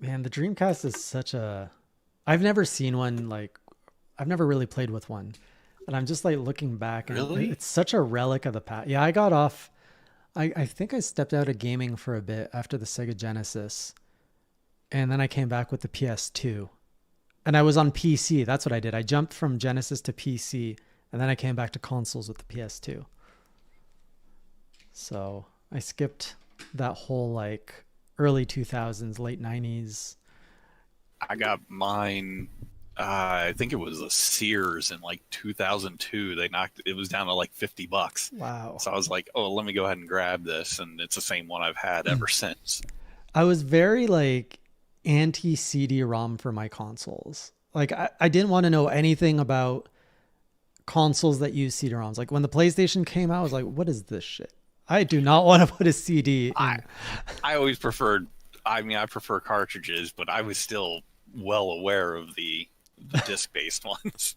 Man, the Dreamcast is such a. I've never seen one like. I've never really played with one, and I'm just like looking back, and Really? it's such a relic of the past. Yeah, I got off. I think I stepped out of gaming for a bit after the Sega Genesis, and then I came back with the PS2, and I was on PC. That's what I did. I jumped from Genesis to PC, and then I came back to consoles with the PS2. So I skipped that whole like early 2000s, late 90s. I got mine. I think it was a Sears in like 2002. They knocked it was down to like $50. Wow. So I was like, oh, let me go ahead and grab this, and it's the same one I've had ever since. I was very like anti CD-ROM for my consoles. Like I didn't want to know anything about consoles that use CD-ROMs. Like when the PlayStation came out, I was like, what is this shit? I do not want to put a CD I in. I always preferred. I mean, I prefer cartridges, but I was still well aware of the disc-based ones.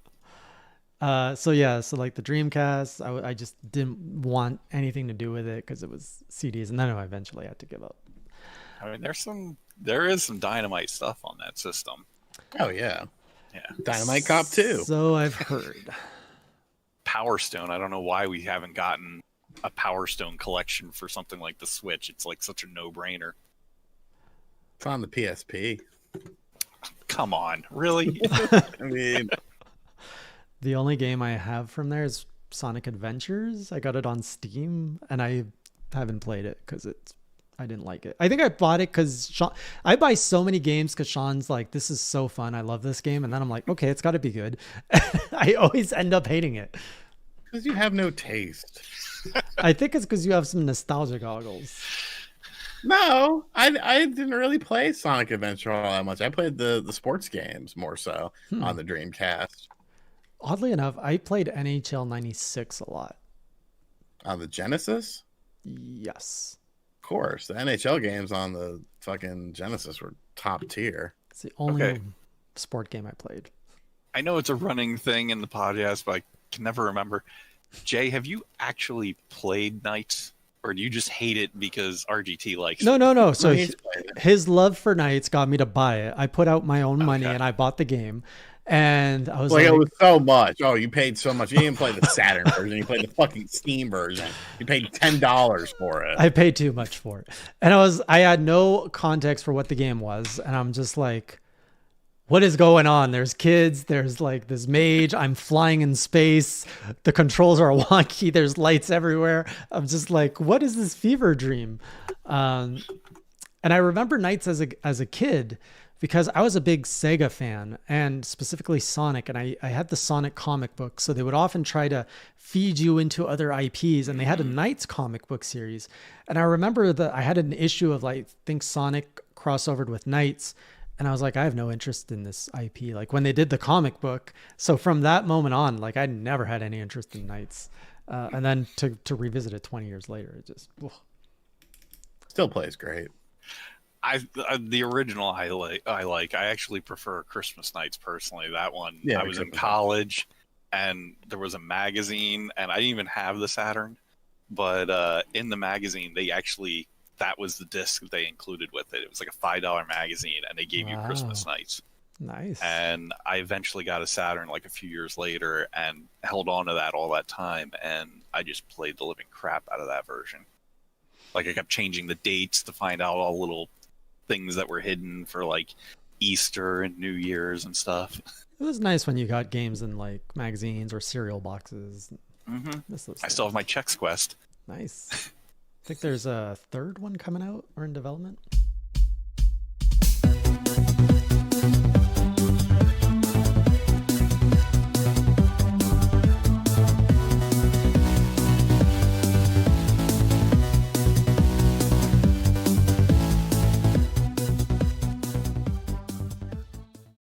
So yeah, so like the Dreamcast, I just didn't want anything to do with it because it was CDs, and then I eventually had to give up. I mean, there is some Dynamite stuff on that system. Oh yeah, Yeah, Dynamite Cop 2. So I've heard. Power Stone. I don't know why we haven't gotten a Power Stone collection for something like the Switch. It's like such a no-brainer. It's on the PSP. Come on, really? I mean, The only game I have from there is Sonic Adventures. I got it on Steam, and I haven't played it because I didn't like it. I think I bought it because I buy so many games because Sean's like, this is so fun. I love this game. And then I'm like, okay, it's got to be good. I always end up hating it. because you have no taste. I think it's because you have some nostalgia goggles. No, I didn't really play Sonic Adventure all that much. I played the sports games more so on the Dreamcast. Oddly enough, I played NHL 96 a lot. On the Genesis, Yes. of course, the NHL games on the fucking Genesis were top tier. It's the only Okay. sport game I played. I know it's a running thing in the podcast, but I can never remember. Jay, have you actually played Knights? Or do you just hate it because RGT likes No, it? no, no. So He's played it. his love for Knights got me to buy it. I put out my own money Okay. and I bought the game. And I was Like like, it was so much. Oh, you paid so much. You didn't play the Saturn version. You played the fucking Steam version. You paid $10 for it. I paid too much for it. And I had no context for what the game was. And I'm just like, what is going on? There's kids, there's like this mage, I'm flying in space, the controls are wonky, there's lights everywhere. I'm just like, what is this fever dream? And I remember Knights as a kid because I was a big Sega fan and specifically Sonic, and I had the Sonic comic book. So they would often try to feed you into other IPs, and they had a Knights comic book series. And I remember that I had an issue of like, I think Sonic crossovered with Knights. And I was like, I have no interest in this IP. Like when they did the comic book. So from that moment on, like I never had any interest in Knights. And then to revisit it 20 years later, it just, ugh. Still plays great. The original I like. I actually prefer Christmas Nights personally. That one. Yeah, I was in Christmas Nights. college, and there was a magazine, and I didn't even have the Saturn, but in the magazine that was the disc that they included with it. It was like a $5 magazine, and they gave you Wow. Christmas Nights. Nice. And I eventually got a Saturn like a few years later, and held on to that all that time, and I just played the living crap out of that version. Like I kept changing the dates to find out all little things that were hidden for like Easter and New Year's and stuff. It was nice when you got games in like magazines or cereal boxes. Hmm Miss those I still have things. my Chex Quest. Nice. I think there's a third one coming out or in development.